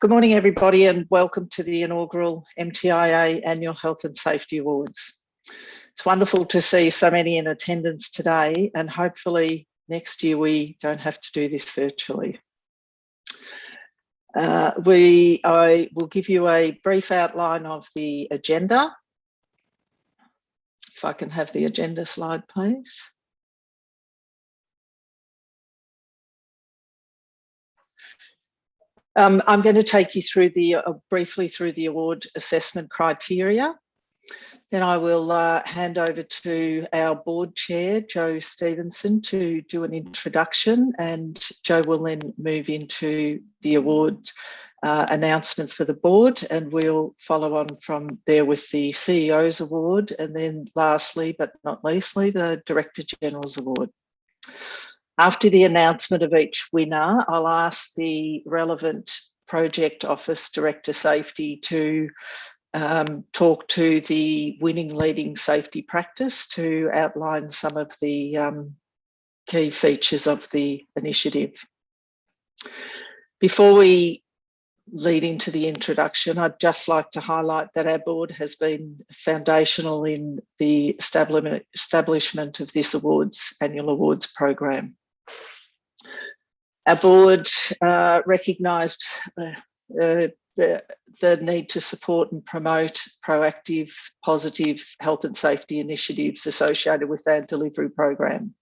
Good morning, everybody, and welcome to the inaugural MTIA Annual Health and Safety Awards. It's wonderful to see so many in attendance today, and hopefully next year we don't have to do this virtually. I will give you a brief outline of the agenda. If I can have the agenda slide, please. I'm going to take you through briefly through the award assessment criteria. Then I will hand over to our board chair, Jo Stevenson, to do an introduction, and Jo will then move into the award announcement for the board, and we'll follow on from there with the CEO's award, and then lastly but not leastly, the Director General's award. After the announcement of each winner, I'll ask the relevant project office director safety to talk to the winning leading safety practice to outline some of the key features of the initiative. Before we lead into the introduction, I'd just like to highlight that our board has been foundational in the establishment of this annual awards program. Our board recognised the need to support and promote proactive, positive health and safety initiatives associated with our delivery program.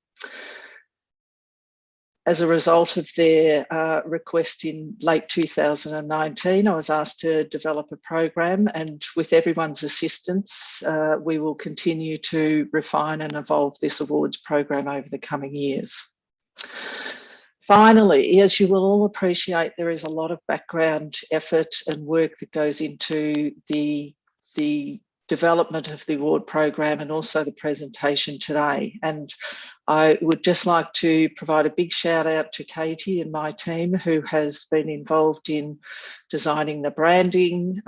As a result of their request in late 2019, I was asked to develop a program, and with everyone's assistance, we will continue to refine and evolve this awards program over the coming years. Finally, as you will all appreciate, there is a lot of background effort and work that goes into the development of the award program and also the presentation today. And I would just like to provide a big shout out to Katie and my team, who has been involved in designing the branding,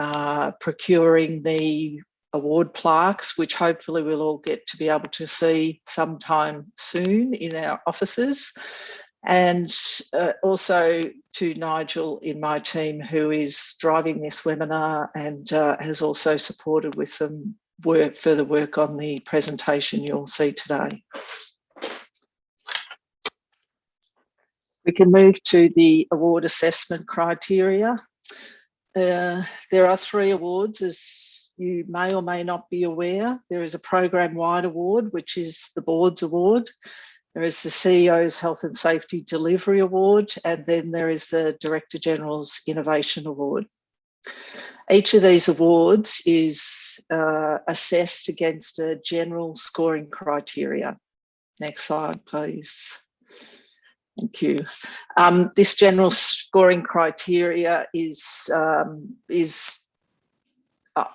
procuring the award plaques, which hopefully we'll all get to be able to see sometime soon in our offices. And also to Nigel in my team, who is driving this webinar and has also supported with some further work on the presentation you'll see today. We can move to the award assessment criteria. There are 3 awards, as you may or may not be aware. There is a program-wide award, which is the board's award. There is the CEO's Health and Safety Delivery Award, and then there is the Director General's Innovation Award. Each of these awards is assessed against a general scoring criteria. Next slide, please. Thank you. This general scoring criteria is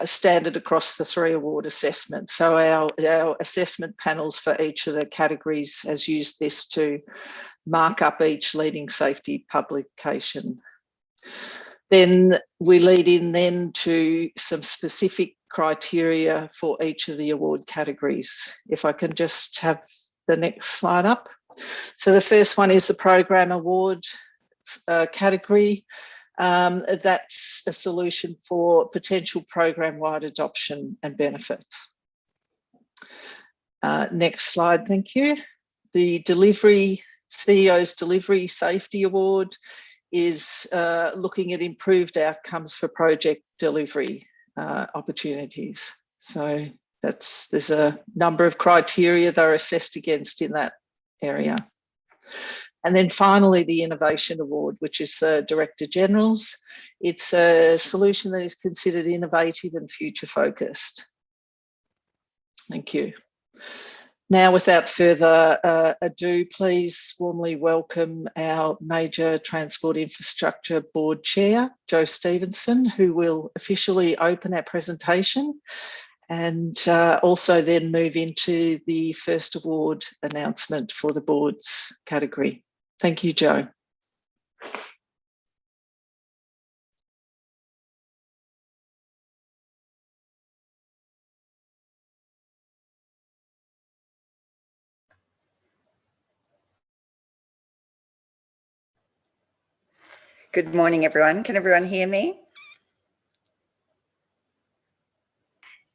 standard across the 3 award assessments. So our assessment panels for each of the categories has used this to mark up each leading safety publication. Then we lead in then to some specific criteria for each of the award categories. If I can just have the next slide up. So the first one is the program award category. That's a solution for potential program-wide adoption and benefits. Next slide, thank you. The CEO's Delivery Safety Award is looking at improved outcomes for project delivery opportunities. So there's a number of criteria they're assessed against in that area. And then finally, the Innovation Award, which is the Director General's. It's a solution that is considered innovative and future focused. Thank you. Now, without further ado, please warmly welcome our Major Transport Infrastructure Board Chair, Jo Stevenson, who will officially open our presentation and also then move into the first award announcement for the board's category. Thank you, Jo. Good morning, everyone. Can everyone hear me?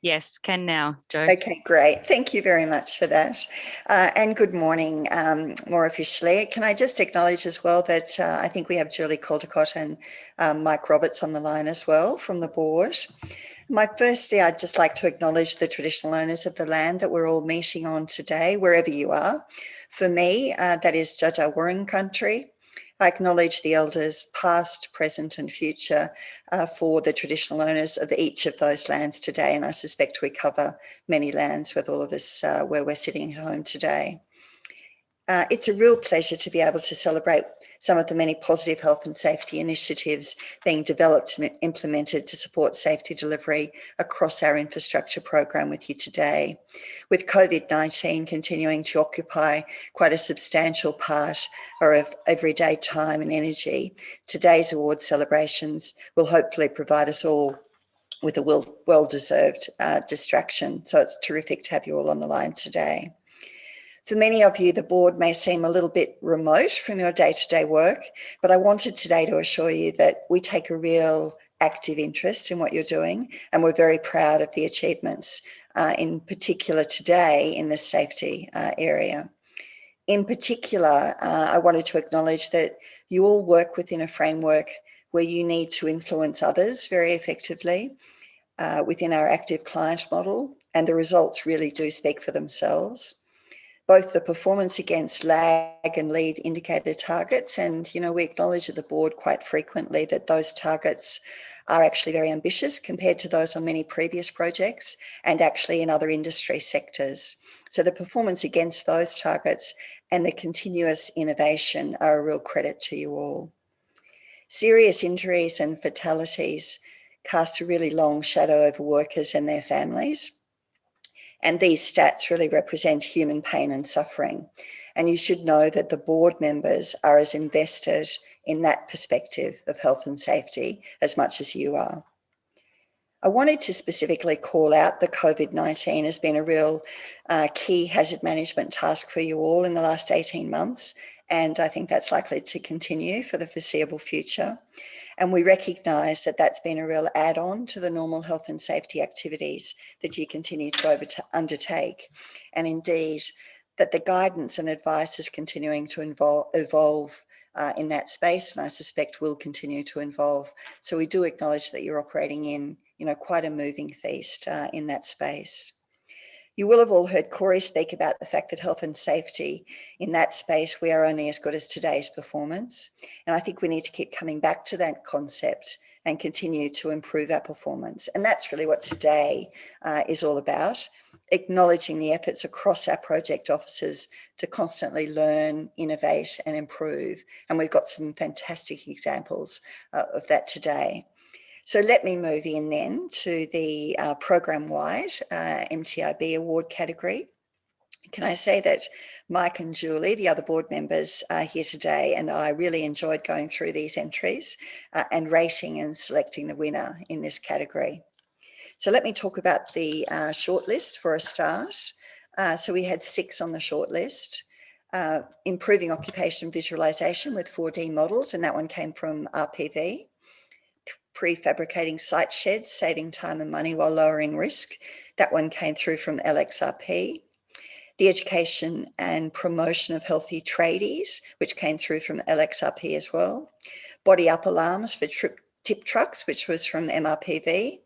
Yes, can now, Jo. Okay, great. Thank you very much for that. And good morning, more officially. Can I just acknowledge as well that I think we have Julie Caldecott and Mike Roberts on the line as well from the board. Firstly, I'd just like to acknowledge the traditional owners of the land that we're all meeting on today, wherever you are. For me, that is Dja Wurrung country. I acknowledge the elders past, present and future for the traditional owners of each of those lands today. And I suspect we cover many lands with all of us where we're sitting at home today. It's a real pleasure to be able to celebrate some of the many positive health and safety initiatives being developed and implemented to support safety delivery across our infrastructure program with you today. With COVID-19 continuing to occupy quite a substantial part of everyday time and energy, today's award celebrations will hopefully provide us all with a well-deserved distraction. So it's terrific to have you all on the line today. For many of you, the board may seem a little bit remote from your day-to-day work, but I wanted today to assure you that we take a real active interest in what you're doing, and we're very proud of the achievements, in particular today in the safety area. In particular, I wanted to acknowledge that you all work within a framework where you need to influence others very effectively within our active client model, and the results really do speak for themselves. Both the performance against lag and lead indicator targets, and we acknowledge at the board quite frequently that those targets are actually very ambitious compared to those on many previous projects and actually in other industry sectors. So the performance against those targets and the continuous innovation are a real credit to you all. Serious injuries and fatalities cast a really long shadow over workers and their families. And these stats really represent human pain and suffering. And you should know that the board members are as invested in that perspective of health and safety as much as you are. I wanted to specifically call out that COVID-19 has been a real key hazard management task for you all in the last 18 months. And I think that's likely to continue for the foreseeable future. And we recognise that that's been a real add-on to the normal health and safety activities that you continue to undertake. And indeed, that the guidance and advice is continuing to evolve in that space, and I suspect will continue to evolve. So we do acknowledge that you're operating in quite a moving feast in that space. You will have all heard Corey speak about the fact that health and safety in that space, we are only as good as today's performance. And I think we need to keep coming back to that concept and continue to improve our performance. And that's really what today is all about, acknowledging the efforts across our project offices to constantly learn, innovate and improve. And we've got some fantastic examples of that today. So let me move in then to the program-wide MTIB award category. Can I say that Mike and Julie, the other board members, are here today, and I really enjoyed going through these entries and rating and selecting the winner in this category. So let me talk about the shortlist for a start. So we had 6 on the shortlist. Improving occupation visualisation with 4D models, and that one came from RPV. Prefabricating site sheds, saving time and money while lowering risk. That one came through from LXRP. The education and promotion of healthy tradies, which came through from LXRP as well. Body up alarms for tip trucks, which was from MRPV.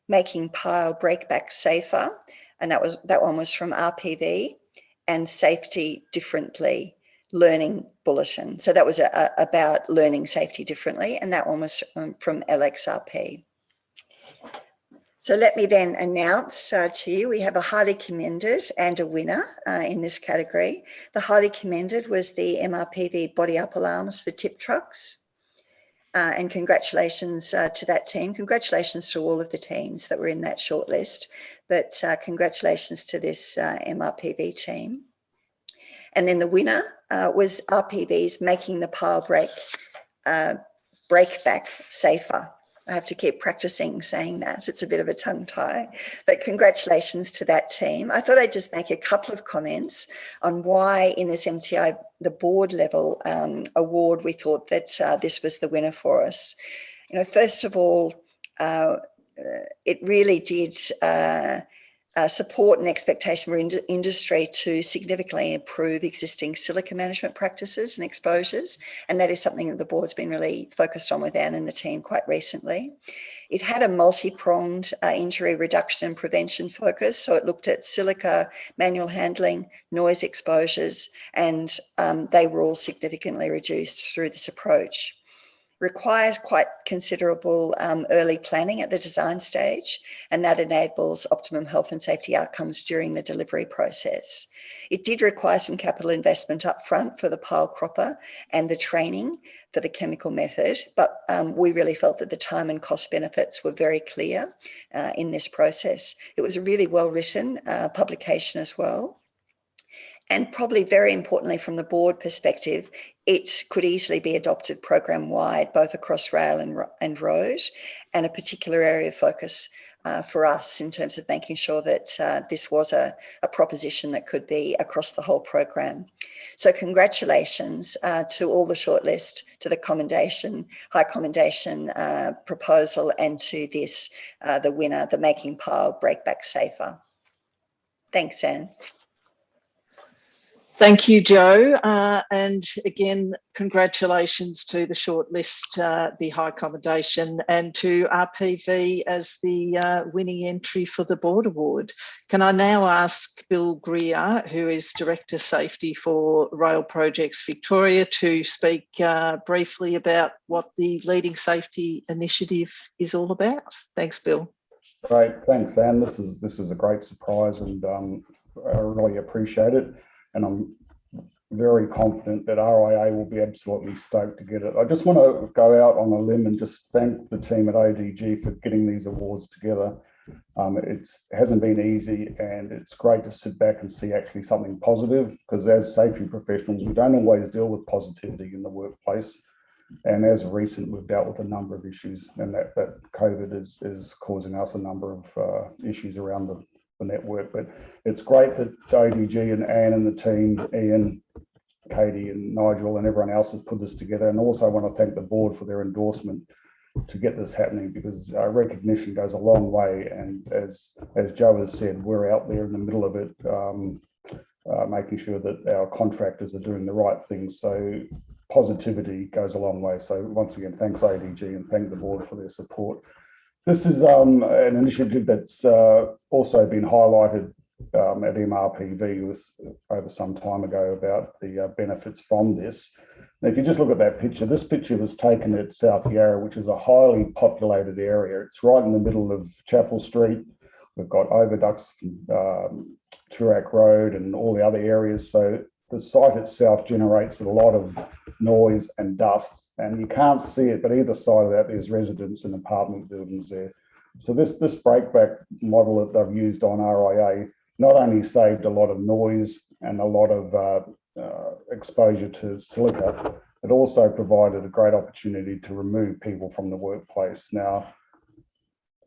Making pile breakback safer, and that one was from RPV. And safety differently, learning bulletin. So that was about learning safety differently, and that one was from LXRP. So let me then announce to you, we have a highly commended and a winner in this category. The highly commended was the MRPV body up alarms for tip trucks. And congratulations to that team. Congratulations to all of the teams that were in that shortlist, but congratulations to this MRPV team. And then the winner was RPV's making the pile breakback safer. I have to keep practicing saying that. It's a bit of a tongue tie, but congratulations to that team. I thought I'd just make a couple of comments on why in this MTI, the board level award, we thought that this was the winner for us. First of all, it really did support an expectation for industry to significantly improve existing silica management practices and exposures. And that is something that the board's been really focused on with Anne and the team quite recently. It had a multi-pronged injury reduction and prevention focus. So it looked at silica, manual handling, noise exposures, and they were all significantly reduced through this approach. Requires quite considerable early planning at the design stage, and that enables optimum health and safety outcomes during the delivery process. It did require some capital investment up front for the pile cropper and the training for the chemical method, but we really felt that the time and cost benefits were very clear in this process. It was a really well-written publication as well. And probably very importantly from the board perspective, it could easily be adopted program-wide, both across rail and road, and a particular area of focus for us in terms of making sure that this was a proposition that could be across the whole program. So congratulations to all the shortlist, to the high commendation proposal, and to this, the winner, the Making Pile Breakback Safer. Thanks, Anne. Thank you, Joe. And again, congratulations to the shortlist, the high commendation, and to RPV as the winning entry for the Board Award. Can I now ask Bill Greer, who is Director Safety for Rail Projects Victoria, to speak briefly about what the Leading Safety Initiative is all about? Thanks, Bill. Great, thanks, Anne. This is a great surprise, and I really appreciate it. And I'm very confident that RIA will be absolutely stoked to get it. I just want to go out on a limb and just thank the team at ODG for getting these awards together. It hasn't been easy, and it's great to sit back and see actually something positive, because as safety professionals, we don't always deal with positivity in the workplace. And as of recent, we've dealt with a number of issues, and that COVID is causing us a number of issues around the network. But it's great that ODG and Anne and the team, Ian, Katie and Nigel and everyone else has put this together. And also I want to thank the board for their endorsement to get this happening, because recognition goes a long way. And as Joe has said, we're out there in the middle of it, making sure that our contractors are doing the right things. So positivity goes a long way. So once again, thanks ODG, and thank the board for their support. This is an initiative that's also been highlighted at MRPV over some time ago about the benefits from this. And if you just look at that picture, this picture was taken at South Yarra, which is a highly populated area. It's right in the middle of Chapel Street. We've got overducts from Toorak Road and all the other areas. So the site itself generates a lot of noise and dust, and you can't see it, but either side of that there's residents and apartment buildings there. So this breakback model that they've used on RIA not only saved a lot of noise and a lot of exposure to silica, it also provided a great opportunity to remove people from the workplace. Now,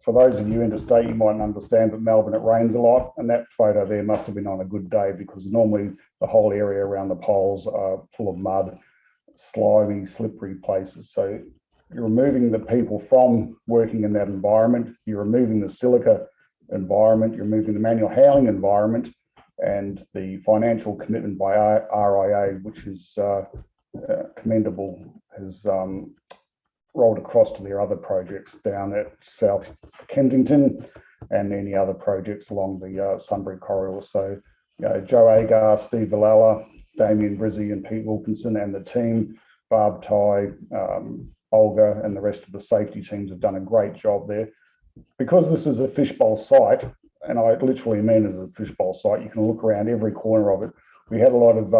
for those of you interstate, you mightn't understand, but Melbourne, it rains a lot, and that photo there must have been on a good day, because normally the whole area around the poles are full of mud, slimy, slippery places. So you're removing the people from working in that environment, you're removing the silica environment, you're removing the manual handling environment, and the financial commitment by RIA, which is commendable, has rolled across to their other projects down at South Kensington and any other projects along the Sunbury corridor. So, Joe Agar, Steve Villala, Damien Brizzy and Pete Wilkinson and the team, Barb Ty, Olga and the rest of the safety teams have done a great job there. Because this is a fishbowl site, and I literally mean it as a fishbowl site, you can look around every corner of it. We had a lot of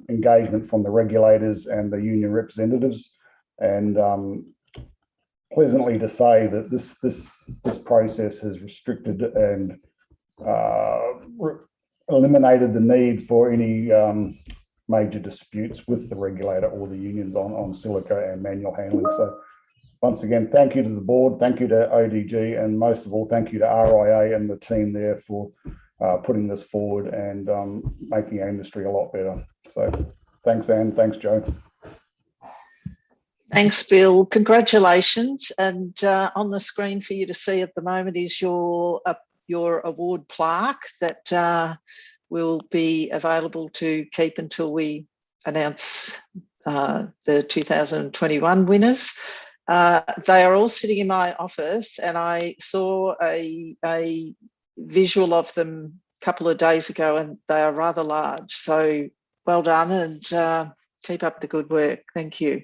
engagement from the regulators and the union representatives, and pleasantly to say that this process has restricted and eliminated the need for any major disputes with the regulator or the unions on silica and manual handling. So once again, thank you to the board, thank you to ODG, and most of all, thank you to RIA and the team there for putting this forward and making our industry a lot better. So thanks, Anne. Thanks, Joe. Thanks, Bill. Congratulations. And on the screen for you to see at the moment is your award plaque that will be available to keep until we announce the 2021 winners. They are all sitting in my office, and I saw a visual of them a couple of days ago, and they are rather large. So well done, and keep up the good work. Thank you.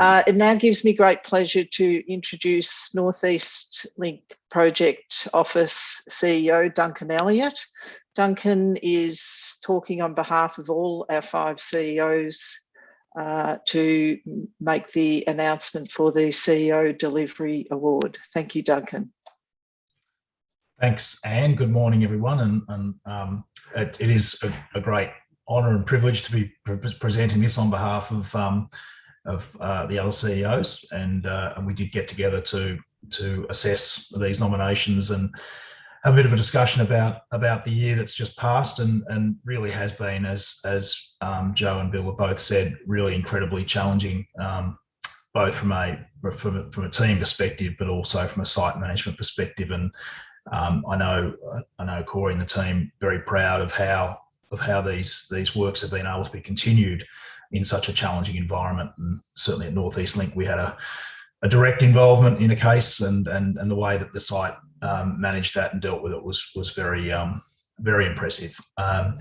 It now gives me great pleasure to introduce North East Link Project Office CEO, Duncan Elliott. Duncan is talking on behalf of all our 5 CEOs to make the announcement for the CEO Delivery Award. Thank you, Duncan. Thanks, Anne. Good morning, everyone. And it is a great honour and privilege to be presenting this on behalf of the other CEOs. And we did get together to assess these nominations and have a bit of a discussion about the year that's just passed, and really has been, as Joe and Bill have both said, really incredibly challenging, both from a team perspective, but also from a site management perspective. And I know Corey and the team very proud of how these works have been able to be continued in such a challenging environment. And certainly at North East Link, we had a direct involvement in a case, and the way that the site managed that and dealt with it was very very impressive. I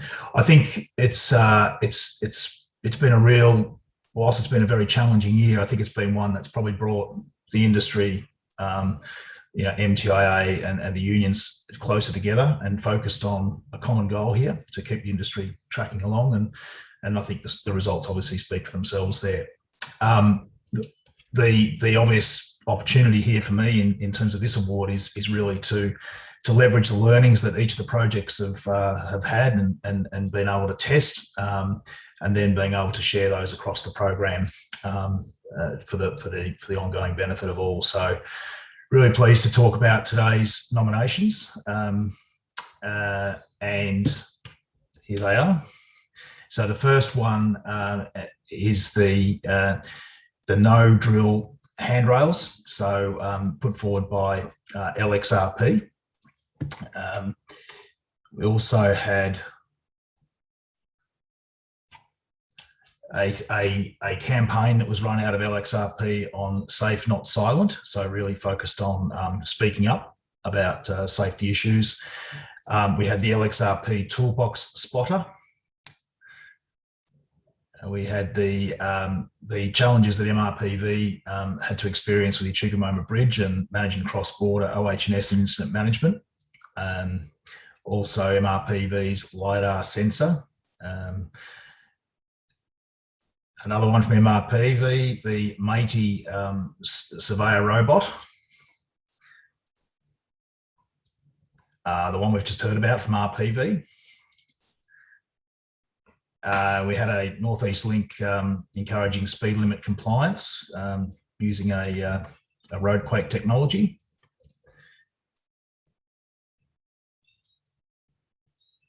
think it's been a real, whilst it's been a very challenging year, I think it's been one that's probably brought the industry, MTIA and the unions closer together and focused on a common goal here to keep the industry tracking along. And I think the results obviously speak for themselves there. The obvious opportunity here for me in terms of this award is really to leverage the learnings that each of the projects have had and been able to test, and then being able to share those across the program for the ongoing benefit of all. So really pleased to talk about today's nominations, and here they are. So the first one is the no drill handrails, so put forward by LXRP. We also had a campaign that was run out of LXRP on Safe Not Silent, so really focused on speaking up about safety issues. We had the LXRP Toolbox Spotter. We had the challenges that MRPV had to experience with the Chugomoma Bridge and managing cross-border OH&S incident management. Also MRPV's LiDAR sensor. Another one from MRPV, the MTIA surveyor robot. The one we've just heard about from RPV. We had a North East Link encouraging speed limit compliance using a roadquake technology.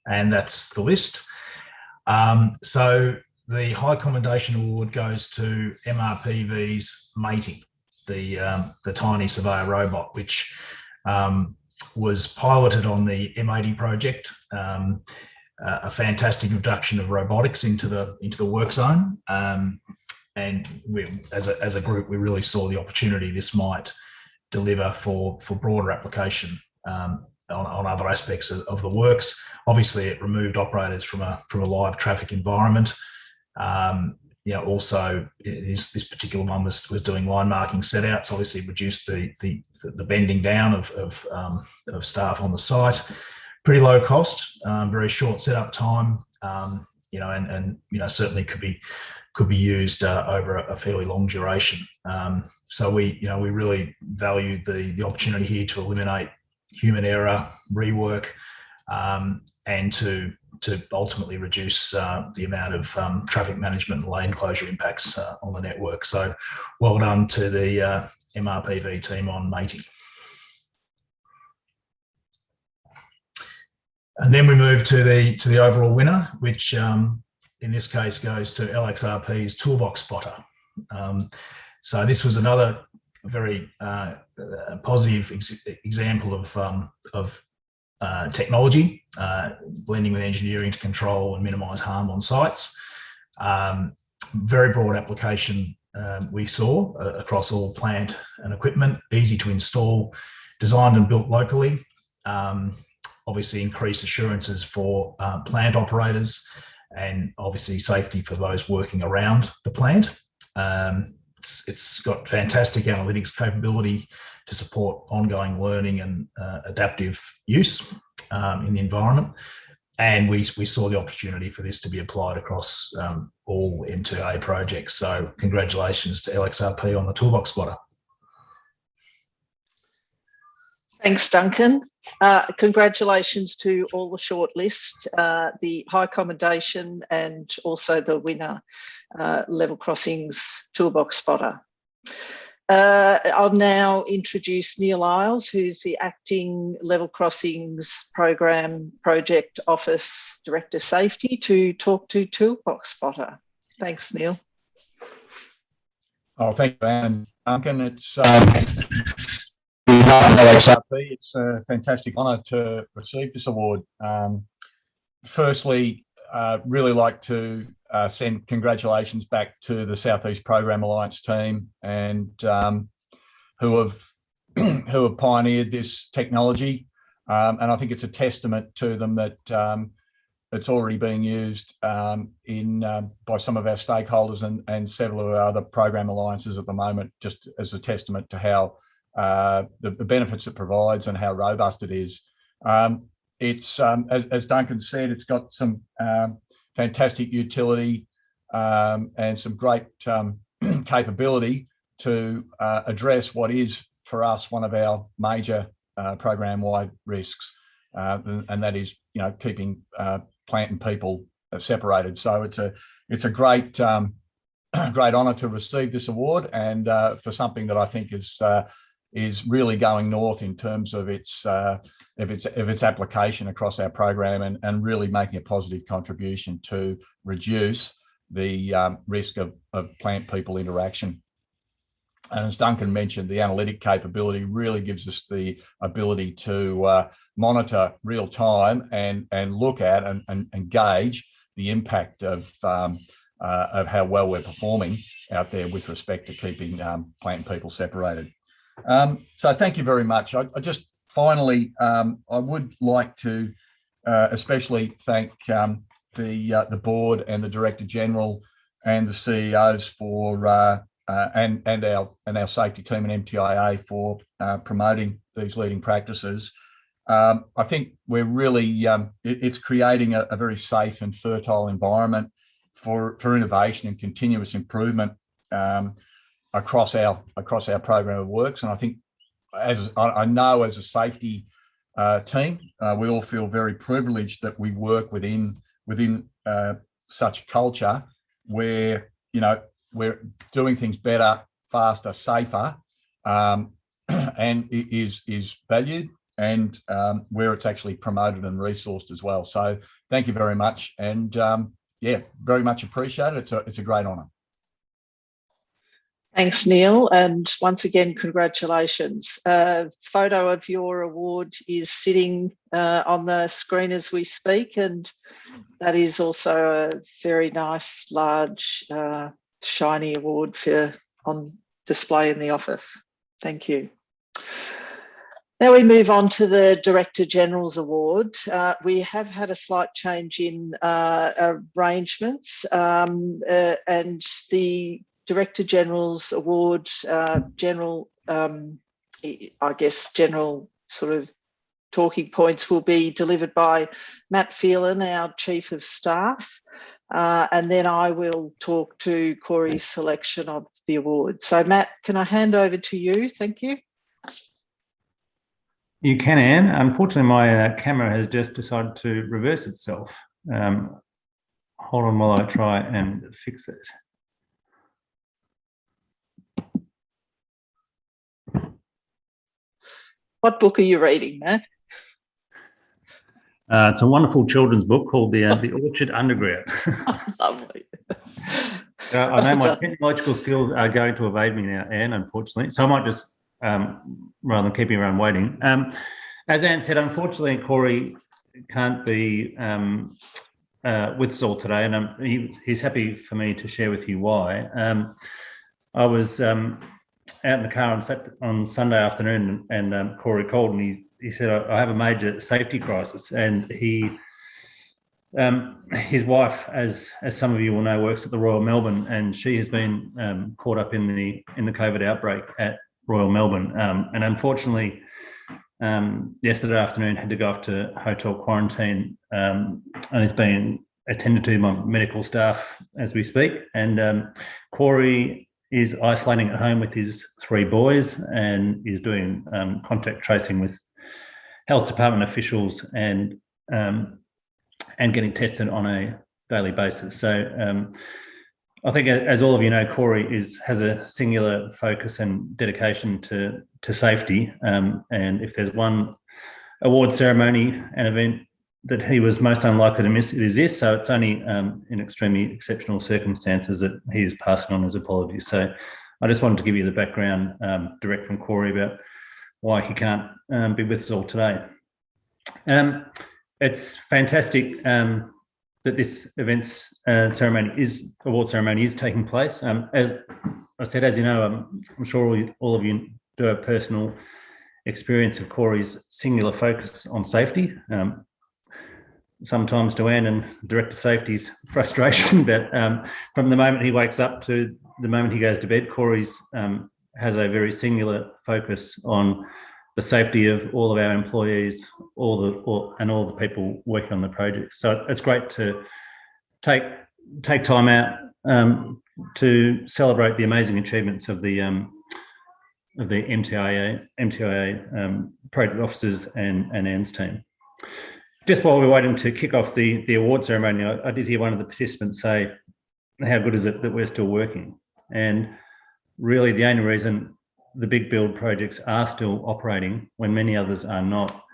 And that's the list. So the High Commendation Award goes to MRPV's MATI, the tiny surveyor robot, which was piloted on the M80 project. A fantastic introduction of robotics into the work zone, and we, as a group, we really saw the opportunity this might deliver for broader application on other aspects of the works. Obviously, it removed operators from a live traffic environment. Also, this particular one was doing line marking setouts. Obviously, reduced the bending down of staff on the site. Pretty low cost, very short setup time, and certainly could be used over a fairly long duration. So we really valued the opportunity here to eliminate human error, rework, and to to ultimately reduce the amount of traffic management and lane closure impacts on the network. So well done to the MRPV team on mating. And then we move to the overall winner, which in this case goes to LXRP's Toolbox Spotter. So this was another very positive example of technology, blending with engineering to control and minimise harm on sites. Very broad application we saw across all plant and equipment, easy to install, designed and built locally. Obviously increased assurances for plant operators and obviously safety for those working around the plant. It's got fantastic analytics capability to support ongoing learning and adaptive use in the environment. And we saw the opportunity for this to be applied across all MTIA projects. So congratulations to LXRP on the Toolbox Spotter. Thanks, Duncan. Congratulations to all the shortlist, the high commendation and also the winner, Level Crossings Toolbox Spotter. I'll now introduce Neil Isles, who's the Acting Level Crossings Program Project Office Director Safety, to talk to Toolbox Spotter. Thanks, Neil. Oh, thank you, Anne. Duncan, it's it's a fantastic honour to receive this award. Firstly, really like to send congratulations back to the Southeast Program Alliance team and who have pioneered this technology, and I think it's a testament to them that it's already being used by some of our stakeholders and several of our other program alliances at the moment, just as a testament to how the benefits it provides and how robust it is. It's as Duncan said, it's got some fantastic utility and some great capability to address what is for us one of our major program-wide risks, and that is, you know, keeping plant and people separated. So it's a great great honour to receive this award, and for something that I think is really going north in terms of its application across our program, and really making a positive contribution to reduce the risk of plant-people interaction. And as Duncan mentioned, the analytic capability really gives us the ability to monitor real time and look at and gauge the impact of how well we're performing out there with respect to keeping plant and people separated. So thank you very much. I just finally, I would like to especially thank the board and the Director General and the CEOs for and our safety team and MTIA for promoting these leading practices. I think we're really it's creating a very safe and fertile environment for innovation and continuous improvement across our program of works. And I think, as I know, as a safety team, we all feel very privileged that we work within such culture where, you know, we're doing things better, faster, safer, and it is valued, and where it's actually promoted and resourced as well. So thank you very much, and yeah, very much appreciated. It's a great honour. Thanks, Neil, and once again, congratulations. A photo of your award is sitting on the screen as we speak, and that is also a very nice, large, shiny award on display in the office. Thank you. Now we move on to the Director General's Award. We have had a slight change in arrangements, and the Director General's Award, general sort of talking points will be delivered by Matt Phelan, our Chief of Staff, and then I will talk to Corey's selection of the award. So Matt, can I hand over to you? Thank you. You can, Anne. Unfortunately, my camera has just decided to reverse itself. Hold on while I try and fix it. What book are you reading, Matt? It's a wonderful children's book called The Orchard Underground. Lovely. I know my technological skills are going to evade me now, Anne, unfortunately. So I might just, rather than keeping around waiting. As Anne said, unfortunately, Corey can't be with us all today, and he's happy for me to share with you why. I was out in the car on Sunday afternoon, and Corey called, and he said, I have a major safety crisis. And his wife, as some of you will know, works at the Royal Melbourne, and she has been caught up in the COVID outbreak at Royal Melbourne. And unfortunately, yesterday afternoon had to go off to hotel quarantine, and is being attended to by medical staff as we speak. And Corey is isolating at home with his 3 boys and is doing contact tracing with health department officials and getting tested on a daily basis. So I think, as all of you know, Corey has a singular focus and dedication to safety. And if there's one award ceremony and event that he was most unlikely to miss, it is this. So it's only in extremely exceptional circumstances that he is passing on his apologies. So I just wanted to give you the background direct from Corey about why he can't be with us all today. It's fantastic that this award ceremony is taking place. As I said, as you know, I'm sure all of you do have personal experience of Corey's singular focus on safety. Sometimes to Anne and Director Safety's frustration, but from the moment he wakes up to the moment he goes to bed, Corey's has a very singular focus on the safety of all of our employees, and all the people working on the project. So it's great to take time out to celebrate the amazing achievements of the MTIA project officers and Anne's team. Just while we're waiting to kick off the award ceremony, I did hear one of the participants say, how good is it that we're still working? And really the only reason the big build projects are still operating when many others are not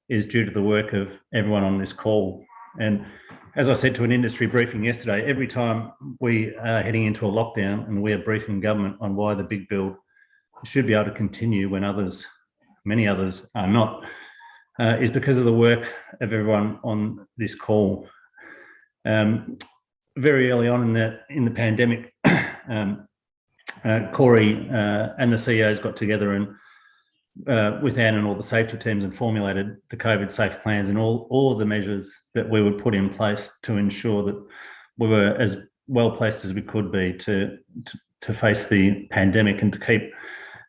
is due to the work of everyone on this call. And as I said to an industry briefing yesterday, every time we are heading into a lockdown and we are briefing government on why the big build should be able to continue when many others are not, is because of the work of everyone on this call. Very early on in the pandemic, Corey and the CEOs got together and with Anne and all the safety teams and formulated the COVID safe plans and all of the measures that we would put in place to ensure that we were as well placed as we could be to face the pandemic and to keep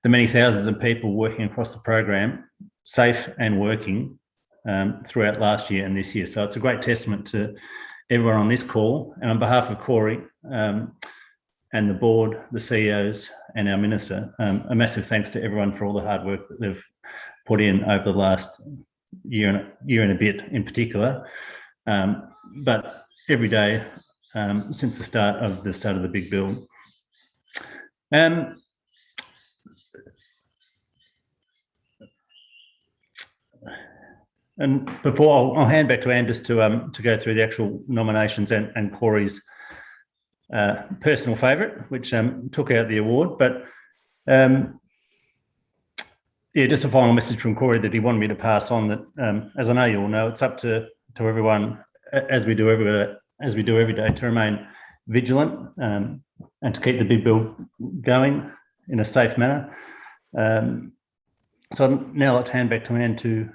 the many thousands of people working across the program safe and working throughout last year and this year. So it's a great testament to everyone on this call, and on behalf of Corey and the board, the CEOs and our minister, a massive thanks to everyone for all the hard work that they've put in over the last year and a bit in particular, but every day since the start of the big build. And before I'll hand back to Anne just to go through the actual nominations and Corey's personal favourite, which took out the award. But yeah, just a final message from Corey that he wanted me to pass on, that as I know you all know, it's up to everyone, as we do every day, to remain vigilant and to keep the big build going in a safe manner. So I'd now like to hand back to Anne to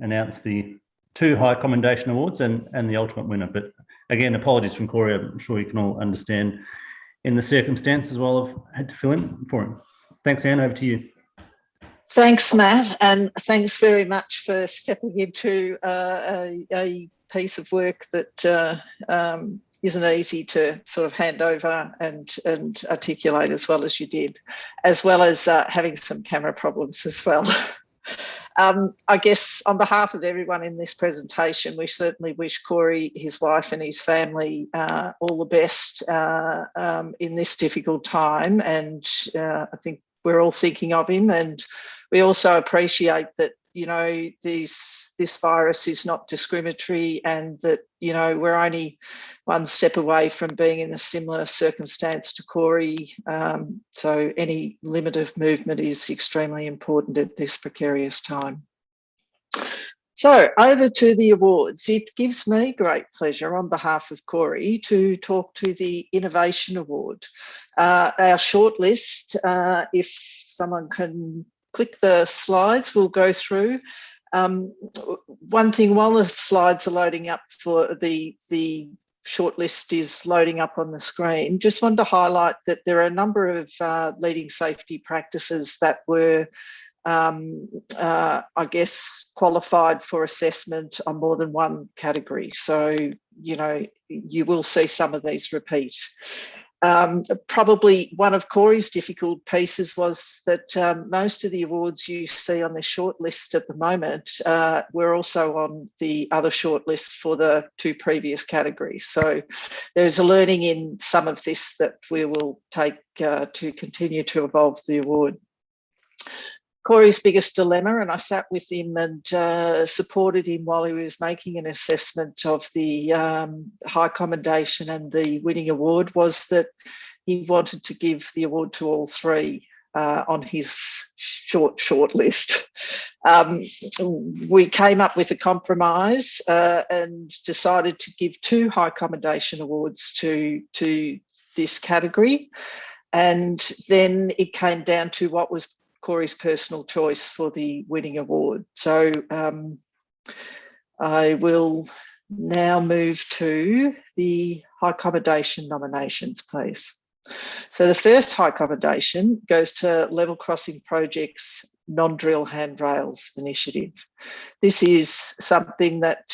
announce the 2 High Commendation Awards and the ultimate winner. But again, apologies from Corey. I'm sure you can all understand in the circumstances while I've had to fill in for him. Thanks, Anne. Over to you. Thanks, Matt, and thanks very much for stepping into a piece of work that isn't easy to sort of hand over and articulate as well as you did, as well as having some camera problems as well. I guess on behalf of everyone in this presentation, we certainly wish Corey, his wife and his family all the best in this difficult time. And I think we're all thinking of him, and we also appreciate that, you know, this virus is not discriminatory, and that, you know, we're only one step away from being in a similar circumstance to Corey. So any limit of movement is extremely important at this precarious time. So over to the awards. It gives me great pleasure on behalf of Corey to talk to the Innovation Award. Our shortlist, if someone can click the slides, we'll go through. One thing, while the slides are loading up for the shortlist is loading up on the screen, just wanted to highlight that there are a number of leading safety practices that were I guess qualified for assessment on more than one category. So, you know, you will see some of these repeat. Probably one of Corey's difficult pieces was that most of the awards you see on the short list at the moment were also on the other short list for the two previous categories. So there's a learning in some of this that we will take to continue to evolve the award. Corey's biggest dilemma, and I sat with him and supported him while he was making an assessment of the high commendation and the winning award, was that he wanted to give the award to all three on his short list. We came up with a compromise and decided to give two high commendation awards to this category. And then it came down to what was Corey's personal choice for the winning award. So I will now move to the high commendation nominations, please. So the first high commendation goes to Level Crossing Project's non-drill handrails initiative. This is something that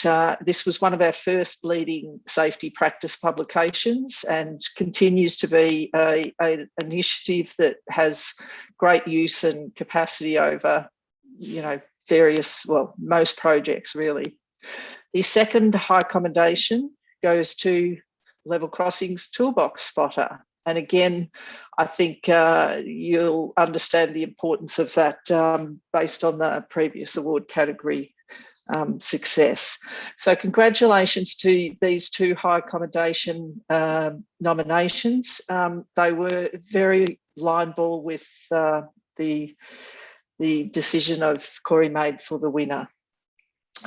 this was one of our first leading safety practice publications, and continues to be an initiative that has great use and capacity over, you know, most projects really. The second high commendation goes to Level Crossing's Toolbox Spotter. And again, I think you'll understand the importance of that based on the previous award category success. So congratulations to these two high commendation nominations. They were very line ball with the decision of Corey made for the winner.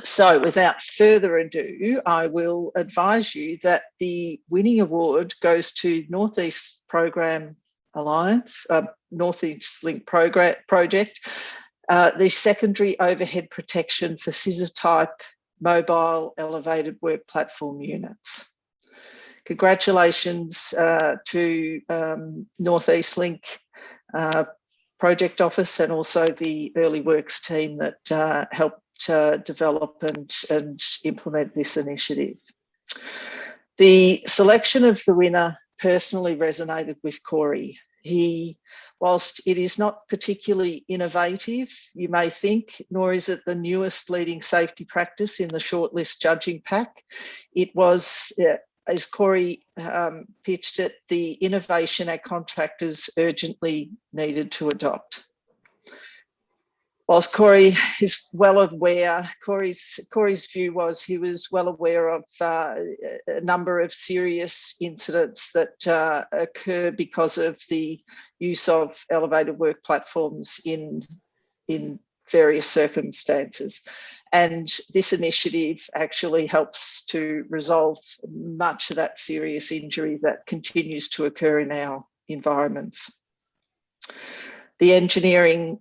So without further ado, I will advise you that the winning award goes to Northeast Program Alliance, Northeast Link Project, the secondary overhead protection for scissor type mobile elevated work platform units. Congratulations to Northeast Link Project Office, and also the Early Works team that helped develop and implement this initiative. The selection of the winner personally resonated with Corey. Whilst it is not particularly innovative, you may think, nor is it the newest leading safety practice in the shortlist judging pack, it was, as Corey pitched it, the innovation our contractors urgently needed to adopt. Whilst Corey is well aware, Corey's view was he was well aware of a number of serious incidents that occur because of the use of elevated work platforms in various circumstances. And this initiative actually helps to resolve much of that serious injury that continues to occur in our environments. The engineering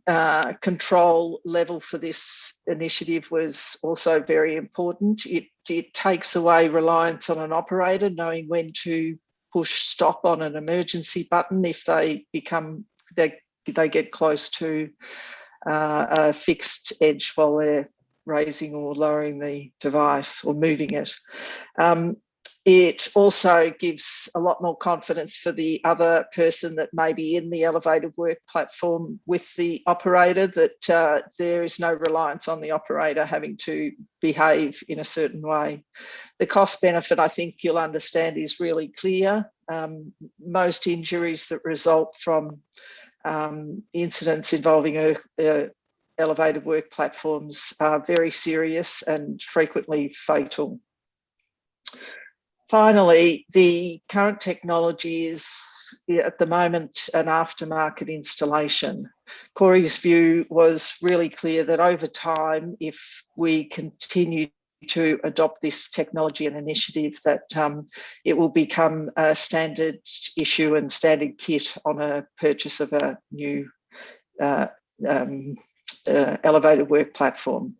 control level for this initiative was also very important. It takes away reliance on an operator knowing when to push stop on an emergency button if they get close to a fixed edge while they're raising or lowering the device or moving it. it also gives a lot more confidence for the other person that may be in the elevated work platform with the operator, that there is no reliance on the operator having to behave in a certain way. The cost benefit, I think you'll understand, is really clear. Most injuries that result from incidents involving elevated work platforms are very serious and frequently fatal. Finally, the current technology is at the moment an aftermarket installation. Corey's view was really clear that over time, if we continue to adopt this technology and initiative, that it will become a standard issue and standard kit on a purchase of a new elevated work platform.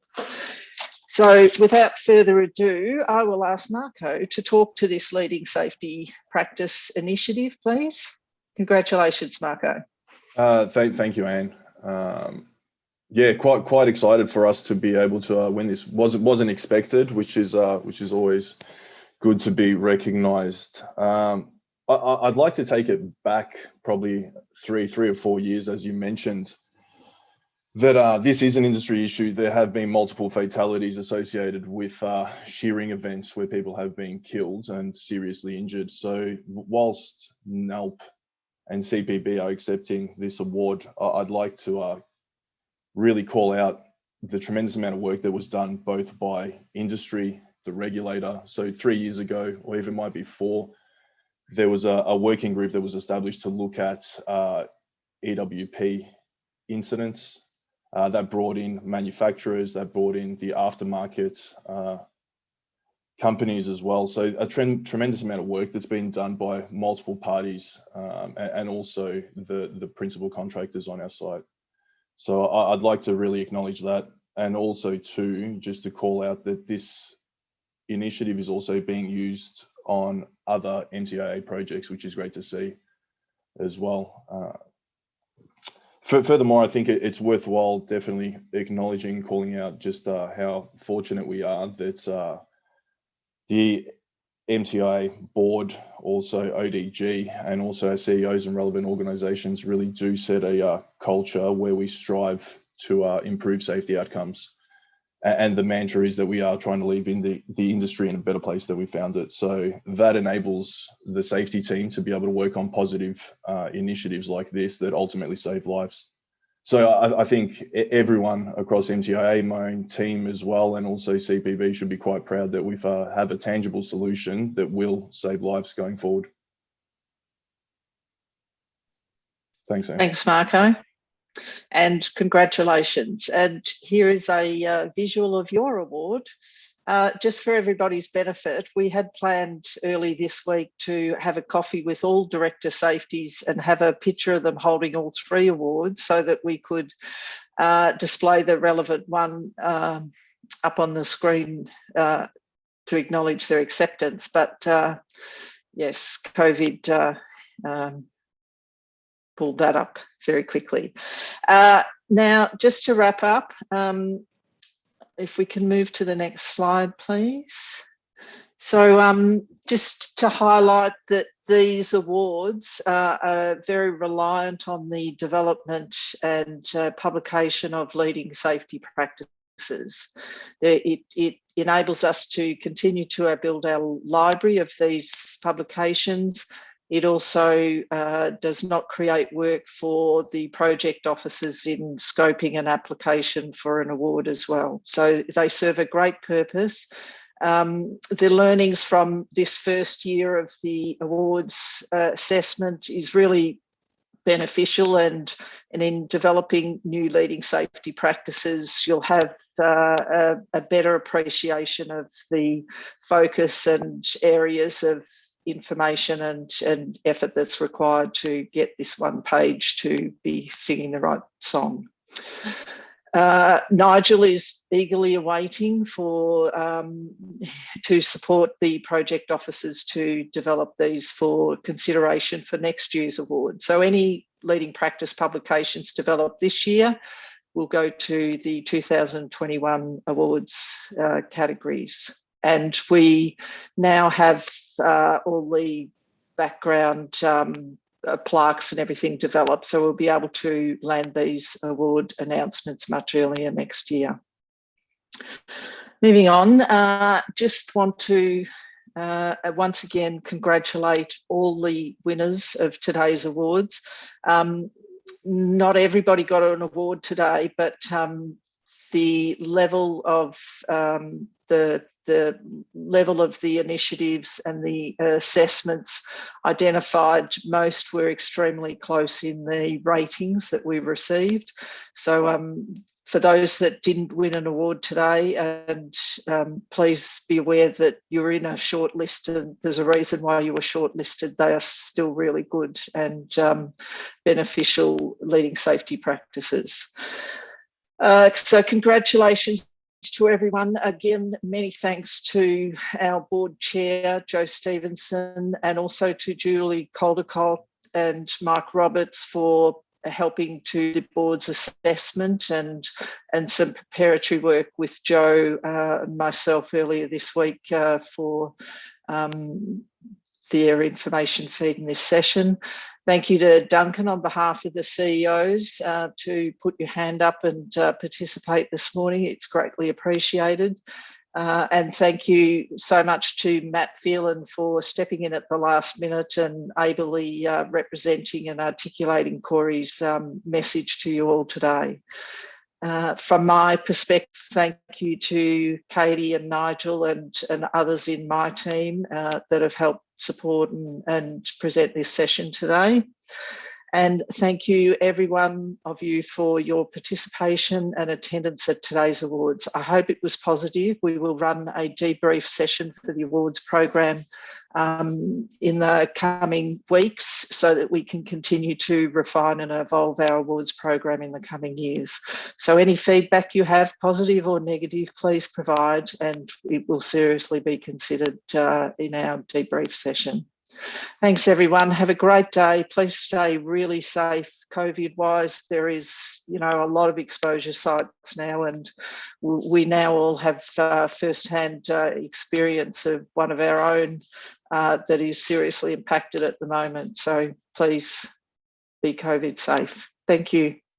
So without further ado, I will ask Marco to talk to this leading safety practice initiative, please. Congratulations, Marco. Thank you, Anne. Yeah, quite excited for us to be able to win this. Wasn't expected, which is always good to be recognised. I'd like to take it back probably three or 4 years, as you mentioned, that this is an industry issue. There have been multiple fatalities associated with shearing events where people have been killed and seriously injured. So whilst NALP and CPB are accepting this award, I'd like to really call out the tremendous amount of work that was done both by industry, the regulator. So 3 years ago, or even might be 4, there was a working group that was established to look at EWP incidents. That brought in manufacturers, that brought in the aftermarket companies as well. So a tremendous amount of work that's been done by multiple parties and also the principal contractors on our site. So I'd like to really acknowledge that, and also too, just to call out that this initiative is also being used on other MTIA projects, which is great to see as well. Furthermore, I think it's worthwhile definitely acknowledging, calling out just how fortunate we are that the MTIA board, also ODG, and also our CEOs and relevant organisations really do set a culture where we strive to improve safety outcomes. And the mantra is that we are trying to leave in the industry in a better place than we found it. So that enables the safety team to be able to work on positive initiatives like this that ultimately save lives. So I think everyone across MTIA, my own team as well, and also CPB should be quite proud that we have a tangible solution that will save lives going forward. Thanks, Anne. Thanks, Marco. And congratulations. And here is a visual of your award. Just for everybody's benefit, we had planned early this week to have a coffee with all director safeties and have a picture of them holding all 3 awards so that we could display the relevant one up on the screen to acknowledge their acceptance. But yes, COVID pulled that up very quickly. Now, just to wrap up, if we can move to the next slide, please. So just to highlight that these awards are very reliant on the development and publication of leading safety practices. It enables us to continue to build our library of these publications. It also does not create work for the project officers in scoping an application for an award as well. So they serve a great purpose. The learnings from this first year of the awards assessment is really beneficial, and in developing new leading safety practices, you'll have a better appreciation of the focus and areas of information and effort that's required to get this one page to be singing the right song. Nigel is eagerly awaiting for to support the project officers to develop these for consideration for next year's award. So any leading practice publications developed this year will go to the 2021 awards categories. And we now have all the background plaques and everything developed. So we'll be able to land these award announcements much earlier next year. Moving on, just want to once again congratulate all the winners of today's awards. Not everybody got an award today, but the level of the level of the initiatives and the assessments identified, most were extremely close in the ratings that we received. So for those that didn't win an award today, and please be aware that you're in a shortlist and there's a reason why you were shortlisted. They are still really good and beneficial leading safety practices. So congratulations to everyone. Again, many thanks to our board chair, Joe Stevenson, and also to Julie Caldecott and Mark Roberts for helping to the board's assessment and some preparatory work with Joe and myself earlier this week for their information feed in this session. Thank you to Duncan on behalf of the CEOs to put your hand up and participate this morning. It's greatly appreciated. And thank you so much to Matt Phelan for stepping in at the last minute and ably representing and articulating Corey's message to you all today. From my perspective, thank you to Katie and Nigel and others in my team that have helped support and present this session today. And thank you, every one of you, for your participation and attendance at today's awards. I hope it was positive. We will run a debrief session for the awards program in the coming weeks so that we can continue to refine and evolve our awards program in the coming years. So any feedback you have, positive or negative, please provide, and it will seriously be considered in our debrief session. Thanks, everyone. Have a great day. Please stay really safe COVID-wise. There is, a lot of exposure sites now, and we now all have first-hand experience of one of our own that is seriously impacted at the moment. So please be COVID safe. Thank you.